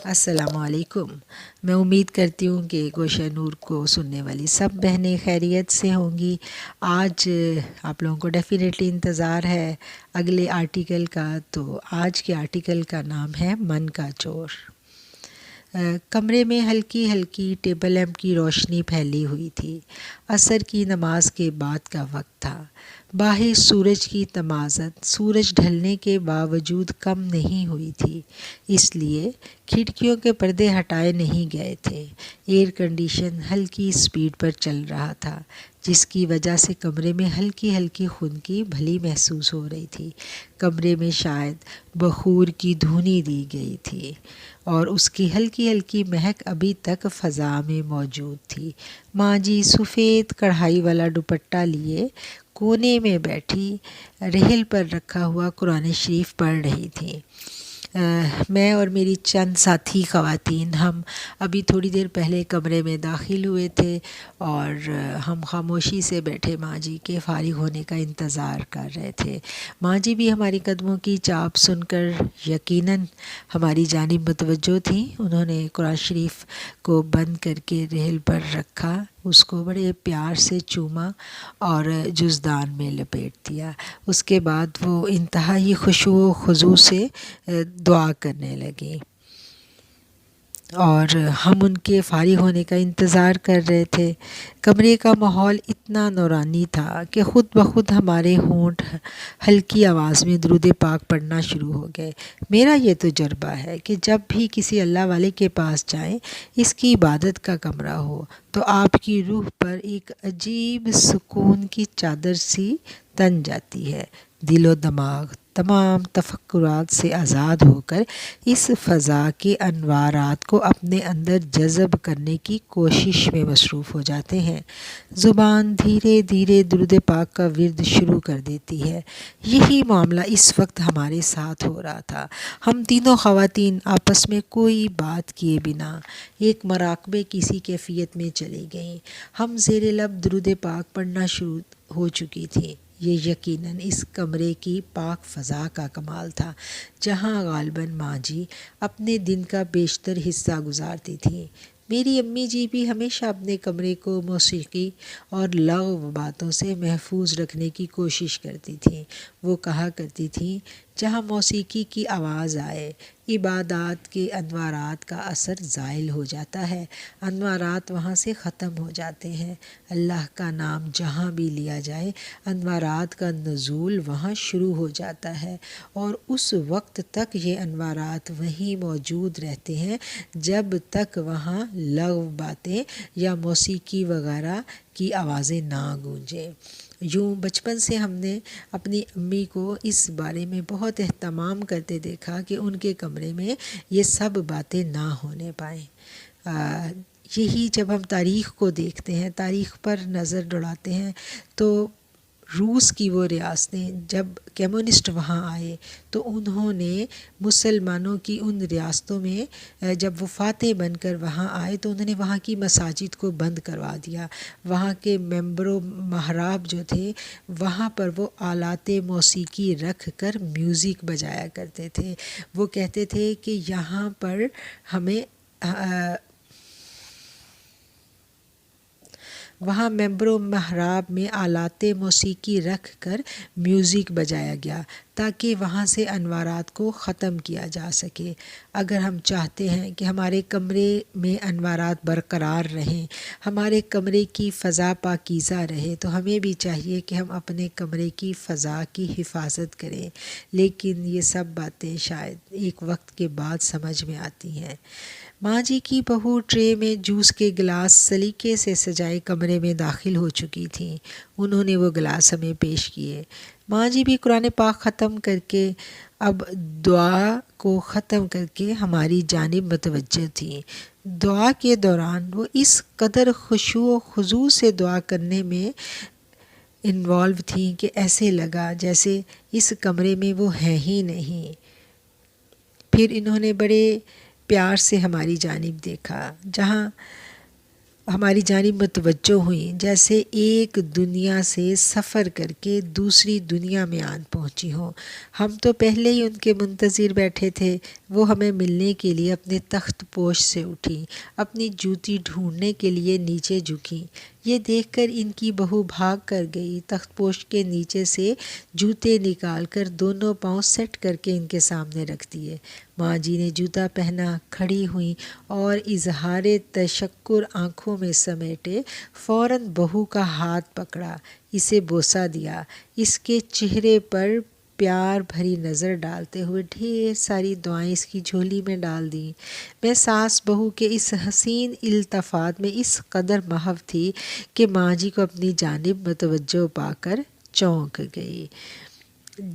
السلام علیکم۔ میں امید کرتی ہوں کہ گوشہ نور کو سننے والی سب بہنیں خیریت سے ہوں گی۔ آج آپ لوگوں کو ڈیفینیٹلی انتظار ہے اگلے آرٹیکل کا، تو آج کے آرٹیکل کا نام ہے من کا چور۔ کمرے میں ہلکی ہلکی ٹیبل لیمپ کی روشنی پھیلی ہوئی تھی۔ عصر کی نماز کے بعد کا وقت تھا۔ باہر سورج کی تمازت سورج ڈھلنے کے باوجود کم نہیں ہوئی تھی، اس لیے کھڑکیوں کے پردے ہٹائے نہیں گئے تھے۔ ایئر کنڈیشن ہلکی سپیڈ پر چل رہا تھا، جس کی وجہ سے کمرے میں ہلکی ہلکی خنکی بھلی محسوس ہو رہی تھی۔ کمرے میں شاید بخور کی دھونی دی گئی تھی اور اس کی ہلکی ہلکی مہک ابھی تک فضا میں موجود تھی۔ ماں جی سفید کڑھائی والا دوپٹہ لیے کونے میں بیٹھی رحل پر رکھا ہوا قرآن شریف پڑھ رہی تھیں۔ میں اور میری چند ساتھی خواتین ہم ابھی تھوڑی دیر پہلے کمرے میں داخل ہوئے تھے اور ہم خاموشی سے بیٹھے ماں جی کے فارغ ہونے کا انتظار کر رہے تھے۔ ماں جی بھی ہماری قدموں کی چاپ سن کر یقیناً ہماری جانب متوجہ تھیں۔ انہوں نے قرآن شریف کو بند کر کے رحل پر رکھا، اس کو بڑے پیار سے چوما اور جزدان میں لپیٹ دیا۔ اس کے بعد وہ انتہائی خشوع و خضوع سے دعا کرنے لگیں اور ہم ان کے فارغ ہونے کا انتظار کر رہے تھے۔ کمرے کا ماحول اتنا نورانی تھا کہ خود بخود ہمارے ہونٹ ہلکی آواز میں درود پاک پڑھنا شروع ہو گئے۔ میرا یہ تجربہ ہے کہ جب بھی کسی اللہ والے کے پاس جائیں، اس کی عبادت کا کمرہ ہو، تو آپ کی روح پر ایک عجیب سکون کی چادر سی تن جاتی ہے۔ دل و دماغ تمام تفکرات سے آزاد ہو کر اس فضا کے انوارات کو اپنے اندر جذب کرنے کی کوشش میں مصروف ہو جاتے ہیں۔ زبان دھیرے دھیرے درود پاک کا ورد شروع کر دیتی ہے۔ یہی معاملہ اس وقت ہمارے ساتھ ہو رہا تھا۔ ہم تینوں خواتین آپس میں کوئی بات کیے بنا ایک مراقبے کی سی کیفیت میں چلی گئیں۔ ہم زیر لب درود پاک پڑھنا شروع ہو چکی تھیں۔ یہ یقیناً اس کمرے کی پاک فضا کا کمال تھا، جہاں غالباً ماں جی اپنے دن کا بیشتر حصہ گزارتی تھیں۔ میری امی جی بھی ہمیشہ اپنے کمرے کو موسیقی اور لغو باتوں سے محفوظ رکھنے کی کوشش کرتی تھیں۔ وہ کہا کرتی تھیں، جہاں موسیقی کی آواز آئے، عبادات کے انوارات کا اثر زائل ہو جاتا ہے، انوارات وہاں سے ختم ہو جاتے ہیں۔ اللہ کا نام جہاں بھی لیا جائے، انوارات کا نزول وہاں شروع ہو جاتا ہے اور اس وقت تک یہ انوارات وہیں موجود رہتے ہیں جب تک وہاں لغو باتیں یا موسیقی وغیرہ کی آوازیں نہ گونجیں۔ یوں بچپن سے ہم نے اپنی امی کو اس بارے میں بہت اہتمام کرتے دیکھا کہ ان کے کمرے میں یہ سب باتیں نہ ہونے پائیں۔ یہی جب ہم تاریخ کو دیکھتے ہیں، تاریخ پر نظر دوڑاتے ہیں، تو روس کی وہ ریاستیں جب کمیونسٹ وہاں آئے تو انہوں نے مسلمانوں کی ان ریاستوں میں جب وہ فاتح بن کر وہاں آئے تو انہوں نے وہاں کی مساجد کو بند کروا دیا۔ وہاں کے ممبر و محراب جو تھے، وہاں پر وہ آلات موسیقی رکھ کر میوزک بجایا کرتے تھے۔ وہ کہتے تھے کہ یہاں پر ہمیں وہاں ممبر و محراب میں آلات موسیقی رکھ کر میوزک بجایا گیا تاکہ وہاں سے انوارات کو ختم کیا جا سکے۔ اگر ہم چاہتے ہیں کہ ہمارے کمرے میں انوارات برقرار رہیں، ہمارے کمرے کی فضا پاکیزہ رہے، تو ہمیں بھی چاہیے کہ ہم اپنے کمرے کی فضا کی حفاظت کریں۔ لیکن یہ سب باتیں شاید ایک وقت کے بعد سمجھ میں آتی ہیں۔ ماں جی کی بہو ٹرے میں جوس کے گلاس سلیقے سے سجائے کمرے میں داخل ہو چکی تھیں۔ انہوں نے وہ گلاس ہمیں پیش کیے۔ ماں جی بھی قرآن پاک ختم کر کے اب دعا کو ختم کر کے ہماری جانب متوجہ تھیں۔ دعا کے دوران وہ اس قدر خشوع و خضوع سے دعا کرنے میں انوالو تھیں کہ ایسے لگا جیسے اس کمرے میں وہ ہیں ہی نہیں۔ پھر انہوں نے بڑے پیار سے ہماری جانب دیکھا، جہاں ہماری جانب متوجہ ہوئیں، جیسے ایک دنیا سے سفر کر کے دوسری دنیا میں آن پہنچی ہوں۔ ہم تو پہلے ہی ان کے منتظر بیٹھے تھے۔ وہ ہمیں ملنے کے لیے اپنے تخت پوش سے اٹھیں، اپنی جوتی ڈھونڈنے کے لیے نیچے جھکیں۔ یہ دیکھ کر ان کی بہو بھاگ کر گئی، تخت پوش کے نیچے سے جوتے نکال کر دونوں پاؤں سیٹ کر کے ان کے سامنے رکھ دیے۔ ماں جی نے جوتا پہنا، کھڑی ہوئیں اور اظہار تشکر آنکھوں میں سمیٹے فوراً بہو کا ہاتھ پکڑا، اسے بوسہ دیا، اس کے چہرے پر پیار بھری نظر ڈالتے ہوئے ڈھیر ساری دعائیں اس کی جھولی میں ڈال دیں۔ میں ساس بہو کے اس حسین التفات میں اس قدر محو تھی کہ ماں جی کو اپنی جانب متوجہ پا کر چونک گئی۔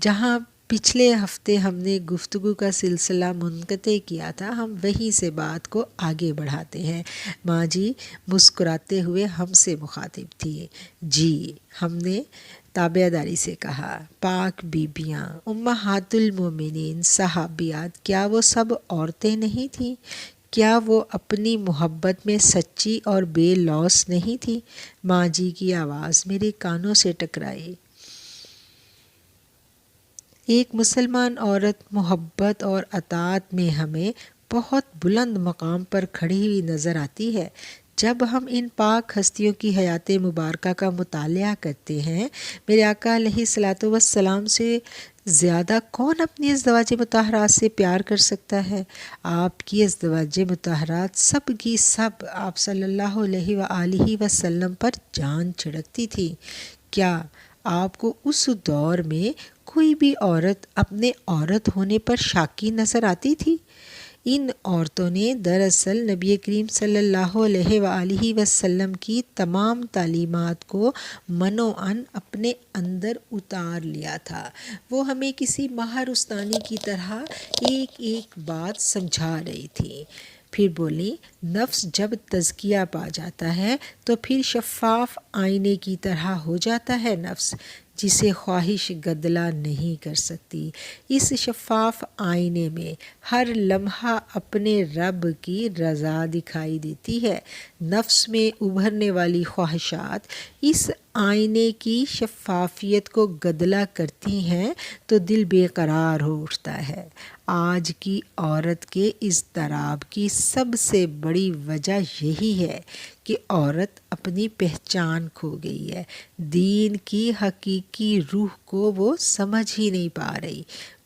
جہاں پچھلے ہفتے ہم نے گفتگو کا سلسلہ منقطع کیا تھا، ہم وہیں سے بات کو آگے بڑھاتے ہیں۔ ماں جی مسکراتے ہوئے ہم سے مخاطب تھی۔ جی، ہم نے تابعداری سے کہا، پاک بیبیاں، امہات المومنین، صحابیات، کیا وہ سب عورتیں نہیں تھیں؟ کیا وہ اپنی محبت میں سچی اور بے لوث نہیں تھیں؟ ماں جی کی آواز میرے کانوں سے ٹکرائی۔ ایک مسلمان عورت محبت اور اطاعت میں ہمیں بہت بلند مقام پر کھڑی ہوئی نظر آتی ہے۔ جب ہم ان پاک ہستیوں کی حیات مبارکہ کا مطالعہ کرتے ہیں، میرے آقا علیہ الصلاۃ والسلام سے زیادہ کون اپنی ازدواج مطہرات سے پیار کر سکتا ہے؟ آپ کی ازدواج مطہرات سب کی سب آپ صلی اللہ علیہ وآلہ وسلم پر جان چھڑکتی تھی۔ کیا آپ کو اس دور میں کوئی بھی عورت اپنے عورت ہونے پر شاکی نظر آتی تھی؟ ان عورتوں نے دراصل نبی کریم صلی اللہ علیہ وآلہ وسلم کی تمام تعلیمات کو منوعاً اپنے اندر اتار لیا تھا۔ وہ ہمیں کسی ماہر استانی کی طرح ایک ایک بات سمجھا رہی تھی۔ پھر بولی، نفس جب تزکیہ پا جاتا ہے تو پھر شفاف آئینے کی طرح ہو جاتا ہے نفس، جسے خواہش گدلا نہیں کر سکتی۔ اس شفاف آئینے میں ہر لمحہ اپنے رب کی رضا دکھائی دیتی ہے۔ نفس میں ابھرنے والی خواہشات اس آئینے کی شفافیت کو گدلا کرتی ہیں تو دل بے قرار ہو اٹھتا ہے۔ آج کی عورت کے اضطراب کی سب سے بڑی وجہ یہی ہے کہ عورت اپنی پہچان کھو گئی ہے۔ دین کی حقیقی روح کو وہ سمجھ ہی نہیں پا رہی۔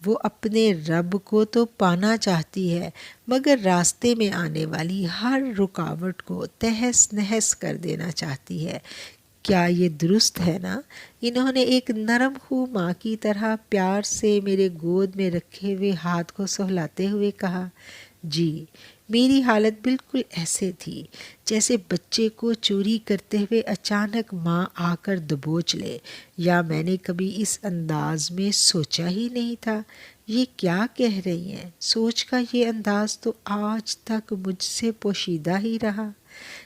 وہ اپنے رب کو تو پانا چاہتی ہے، مگر راستے میں آنے والی ہر رکاوٹ کو تہس نہس کر دینا چاہتی ہے۔ کیا یہ درست ہے نا؟ انہوں نے ایک نرم خو ماں کی طرح پیار سے میرے گود میں رکھے ہوئے ہاتھ کو سہلاتے ہوئے کہا۔ جی، میری حالت بالکل ایسے تھی جیسے بچے کو چوری کرتے ہوئے اچانک ماں آ کر دبوچ لے، یا میں نے کبھی اس انداز میں سوچا ہی نہیں تھا۔ یہ کیا کہہ رہی ہیں؟ سوچ کا یہ انداز تو آج تک مجھ سے پوشیدہ ہی رہا۔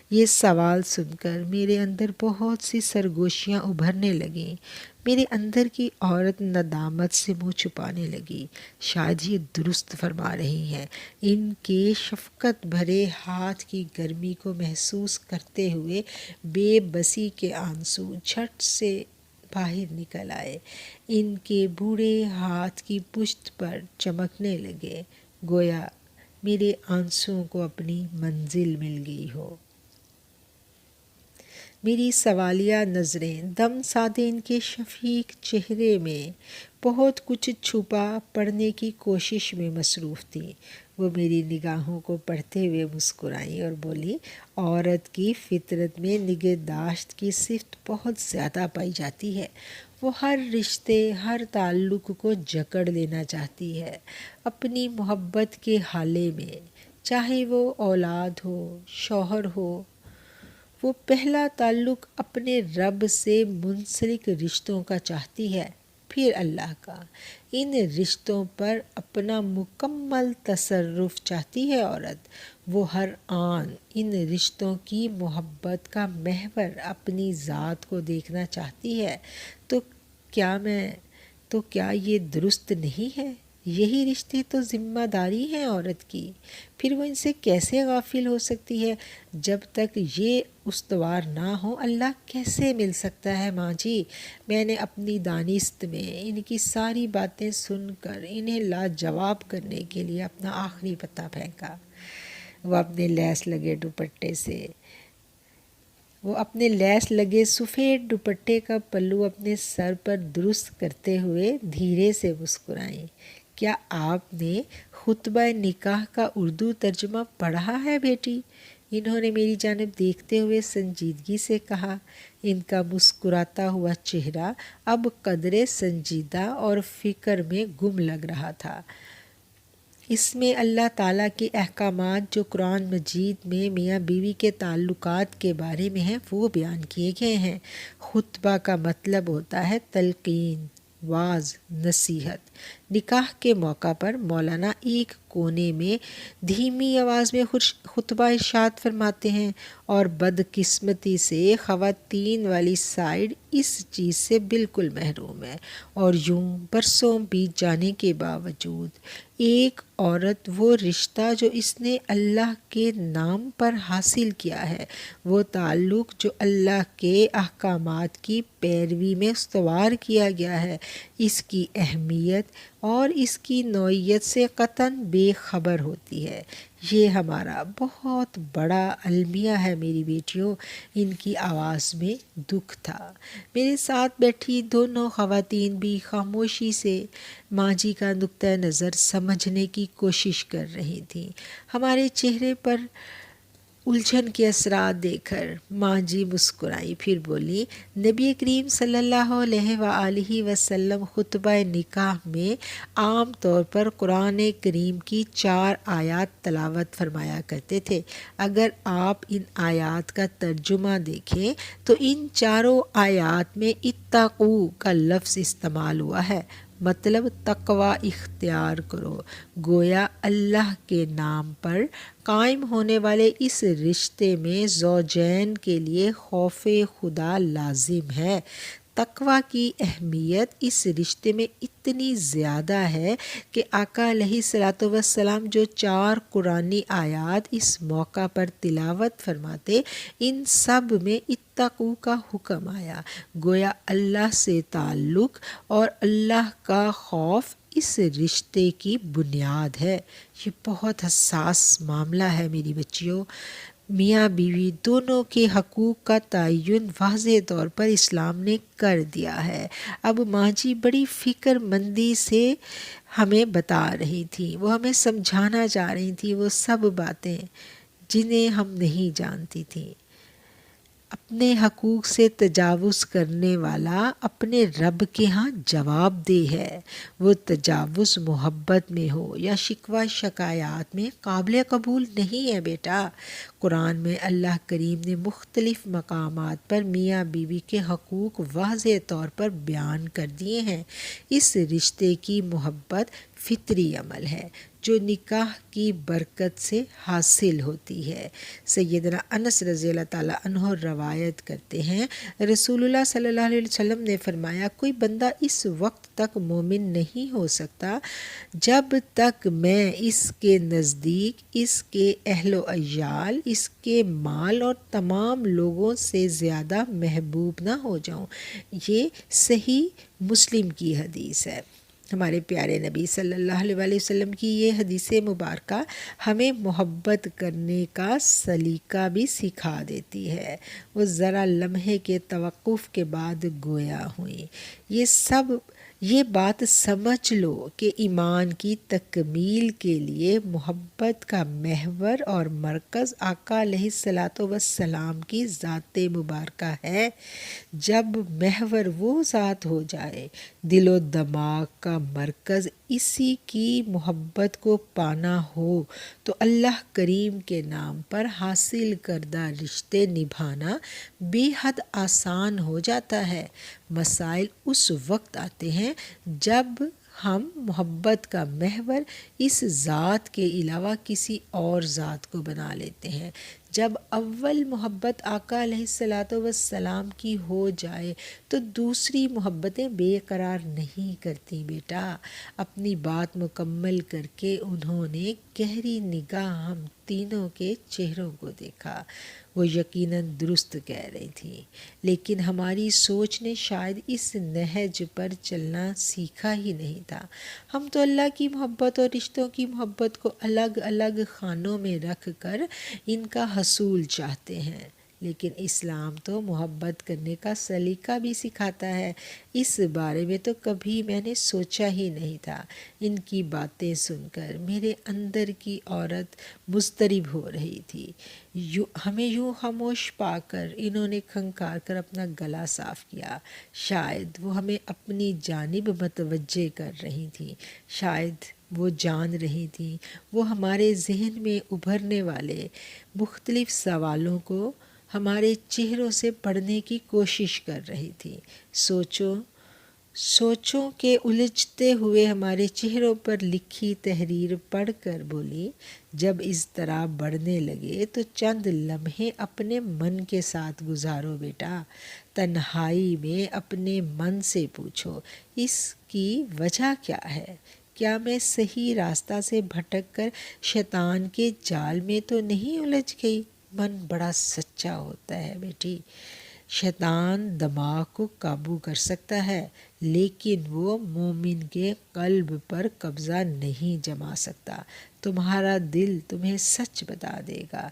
یہ سوال سن کر میرے اندر بہت سی سرگوشیاں ابھرنے لگیں۔ میرے اندر کی عورت ندامت سے منہ چھپانے لگی۔ شاید یہ درست فرما رہی ہیں۔ ان کے شفقت بھرے ہاتھ کی گرمی کو محسوس کرتے ہوئے بے بسی کے آنسو جھٹ سے باہر نکل آئے۔ ان کے بوڑھے ہاتھ کی پشت پر چمکنے لگے، گویا میرے آنسوؤں کو اپنی منزل مل گئی ہو۔ میری سوالیہ نظریں دم سادے ان کے شفیق چہرے میں بہت کچھ چھپا پڑھنے کی کوشش میں مصروف تھیں۔ وہ میری نگاہوں کو پڑھتے ہوئے مسکرائیں اور بولی، عورت کی فطرت میں نگہداشت کی صفت بہت زیادہ پائی جاتی ہے۔ وہ ہر رشتے، ہر تعلق کو جکڑ لینا چاہتی ہے اپنی محبت کے ہالے میں، چاہے وہ اولاد ہو، شوہر ہو۔ وہ پہلا تعلق اپنے رب سے منسلک رشتوں کا چاہتی ہے، پھر اللہ کا۔ ان رشتوں پر اپنا مکمل تصرف چاہتی ہے عورت۔ وہ ہر آن ان رشتوں کی محبت کا محور اپنی ذات کو دیکھنا چاہتی ہے۔ تو کیا یہ درست نہیں ہے؟ یہی رشتے تو ذمہ داری ہیں عورت کی، پھر وہ ان سے کیسے غافل ہو سکتی ہے؟ جب تک یہ استوار نہ ہو اللہ کیسے مل سکتا ہے؟ ماں جی، میں نے اپنی دانست میں ان کی ساری باتیں سن کر انہیں لاجواب کرنے کے لیے اپنا آخری پتہ پھینکا۔ وہ اپنے لیس لگے سفید دوپٹے کا پلو اپنے سر پر درست کرتے ہوئے دھیرے سے مسکرائیں۔ کیا آپ نے خطبہ نکاح کا اردو ترجمہ پڑھا ہے بیٹی؟ انہوں نے میری جانب دیکھتے ہوئے سنجیدگی سے کہا۔ ان کا مسکراتا ہوا چہرہ اب قدرے سنجیدہ اور فکر میں گم لگ رہا تھا۔ اس میں اللہ تعالیٰ کے احکامات جو قرآن مجید میں میاں بیوی کے تعلقات کے بارے میں ہیں وہ بیان کیے گئے ہیں۔ خطبہ کا مطلب ہوتا ہے تلقین، واعظ، نصیحت۔ نکاح کے موقع پر مولانا ایک کونے میں دھیمی آواز میں خطبہ ارشاد فرماتے ہیں، اور بدقسمتی سے خواتین والی سائیڈ اس چیز سے بالکل محروم ہے، اور یوں برسوں بیت جانے کے باوجود ایک عورت وہ رشتہ جو اس نے اللہ کے نام پر حاصل کیا ہے، وہ تعلق جو اللہ کے احکامات کی پیروی میں استوار کیا گیا ہے، اس کی اہمیت اور اس کی نوعیت سے قطعاً بے خبر ہوتی ہے۔ یہ ہمارا بہت بڑا المیہ ہے میری بیٹیوں۔ ان کی آواز میں دکھ تھا۔ میرے ساتھ بیٹھی دونوں خواتین بھی خاموشی سے ماں جی کا نقطہ نظر سمجھنے کی کوشش کر رہی تھیں۔ ہمارے چہرے پر الجھن کے اثرات دیکھ کر ماں جی مسکرائی، پھر بولی، نبی کریم صلی اللہ علیہ وآلہ وسلم خطبہ نکاح میں عام طور پر قرآن کریم کی 4 آیات تلاوت فرمایا کرتے تھے۔ اگر آپ ان آیات کا ترجمہ دیکھیں تو ان 4 آیات میں اتقوا کا لفظ استعمال ہوا ہے، مطلب تقوی اختیار کرو۔ گویا اللہ کے نام پر قائم ہونے والے اس رشتے میں زوجین کے لیے خوف خدا لازم ہے۔ تقوی کی اہمیت اس رشتے میں اتنی زیادہ ہے کہ آقا علیہ الصلوۃ والسلام جو 4 قرآنی آیات اس موقع پر تلاوت فرماتے، ان سب میں اتقوا کا حکم آیا۔ گویا اللہ سے تعلق اور اللہ کا خوف اس رشتے کی بنیاد ہے۔ یہ بہت حساس معاملہ ہے میری بچیوں۔ میاں بیوی دونوں کے حقوق کا تعین واضح طور پر اسلام نے کر دیا ہے۔ اب ماں جی بڑی فکر مندی سے ہمیں بتا رہی تھیں، وہ ہمیں سمجھانا چاہ رہی تھیں وہ سب باتیں جنہیں ہم نہیں جانتی تھیں۔ اپنے حقوق سے تجاوز کرنے والا اپنے رب کے ہاں جواب دہ ہے۔ وہ تجاوز محبت میں ہو یا شکوہ شکایات میں قابل قبول نہیں ہے بیٹا۔ قرآن میں اللہ کریم نے مختلف مقامات پر میاں بیوی کے حقوق واضح طور پر بیان کر دیے ہیں۔ اس رشتے کی محبت فطری عمل ہے جو نکاح کی برکت سے حاصل ہوتی ہے۔ سیدنا انس رضی اللہ تعالیٰ عنہ روایت کرتے ہیں، رسول اللہ صلی اللہ علیہ وسلم نے فرمایا، کوئی بندہ اس وقت تک مومن نہیں ہو سکتا جب تک میں اس کے نزدیک اس کے اہل و عیال، اس کے مال اور تمام لوگوں سے زیادہ محبوب نہ ہو جاؤں۔ یہ صحیح مسلم کی حدیث ہے۔ ہمارے پیارے نبی صلی اللہ علیہ وآلہ وسلم کی یہ حدیث مبارکہ ہمیں محبت کرنے کا سلیقہ بھی سکھا دیتی ہے۔ وہ ذرا لمحے کے توقف کے بعد گویا ہوئیں، یہ بات سمجھ لو کہ ایمان کی تکمیل کے لیے محبت کا محور اور مرکز آقا علیہ الصلوۃ والسلام کی ذات مبارکہ ہے۔ جب محور وہ ذات ہو جائے، دل و دماغ کا مرکز اسی کی محبت کو پانا ہو، تو اللہ کریم کے نام پر حاصل کردہ رشتے نبھانا بے حد آسان ہو جاتا ہے۔ مسائل اس وقت آتے ہیں جب ہم محبت کا محور اس ذات کے علاوہ کسی اور ذات کو بنا لیتے ہیں۔ جب اول محبت آقا علیہ الصلاۃ والسلام کی ہو جائے تو دوسری محبتیں بے قرار نہیں کرتی بیٹا۔ اپنی بات مکمل کر کے انہوں نے گہری نگاہ ہم تینوں کے چہروں کو دیکھا۔ وہ یقیناً درست کہہ رہی تھی، لیکن ہماری سوچ نے شاید اس نہج پر چلنا سیکھا ہی نہیں تھا۔ ہم تو اللہ کی محبت اور رشتوں کی محبت کو الگ الگ خانوں میں رکھ کر ان کا حصول چاہتے ہیں، لیکن اسلام تو محبت کرنے کا سلیقہ بھی سکھاتا ہے۔ اس بارے میں تو کبھی میں نے سوچا ہی نہیں تھا۔ ان کی باتیں سن کر میرے اندر کی عورت مضطرب ہو رہی تھی۔ ہمیں یوں خاموش پا کر انہوں نے کھنکھار کر اپنا گلا صاف کیا۔ شاید وہ ہمیں اپنی جانب متوجہ کر رہی تھیں، شاید وہ جان رہی تھیں، وہ ہمارے ذہن میں ابھرنے والے مختلف سوالوں کو ہمارے چہروں سے پڑھنے کی کوشش کر رہی تھی۔ سوچوں کے الجھتے ہوئے ہمارے چہروں پر لکھی تحریر پڑھ کر بولی، جب اس طرح بڑھنے لگے تو چند لمحے اپنے من کے ساتھ گزارو بیٹا۔ تنہائی میں اپنے من سے پوچھو، اس کی وجہ کیا ہے؟ کیا میں صحیح راستہ سے بھٹک کر شیطان کے جال میں تو نہیں الجھ گئی؟ من بڑا سچا ہوتا ہے بیٹی۔ شیطان دماغ کو قابو کر سکتا ہے، لیکن وہ مومن کے قلب پر قبضہ نہیں جما سکتا۔ تمہارا دل تمہیں سچ بتا دے گا۔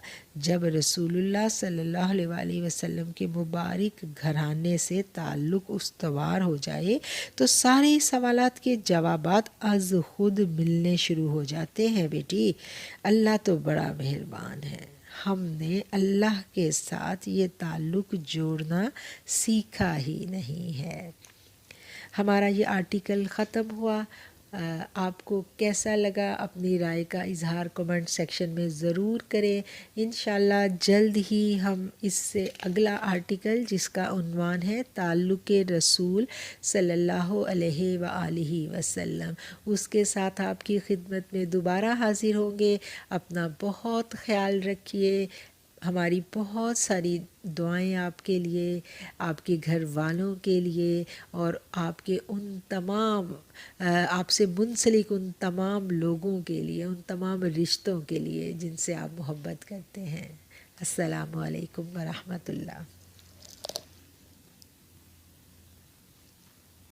جب رسول اللہ صلی اللہ علیہ وآلہ وسلم کے مبارک گھرانے سے تعلق استوار ہو جائے تو سارے سوالات کے جوابات از خود ملنے شروع ہو جاتے ہیں بیٹی۔ اللہ تو بڑا مہربان ہے، ہم نے اللہ کے ساتھ یہ تعلق جوڑنا سیکھا ہی نہیں ہے۔ ہمارا یہ آرٹیکل ختم ہوا۔ آپ کو کیسا لگا اپنی رائے کا اظہار کمنٹ سیکشن میں ضرور کریں۔ انشاءاللہ جلد ہی ہم اس سے اگلا آرٹیکل جس کا عنوان ہے تعلق رسول صلی اللہ علیہ وآلہ وسلم، اس کے ساتھ آپ کی خدمت میں دوبارہ حاضر ہوں گے۔ اپنا بہت خیال رکھیے۔ ہماری بہت ساری دعائیں آپ کے لیے، آپ کے گھر والوں کے لیے، اور آپ کے ان تمام آپ سے منسلک ان تمام لوگوں کے لیے، ان تمام رشتوں کے لیے جن سے آپ محبت کرتے ہیں۔ السلام علیکم ورحمۃ اللہ۔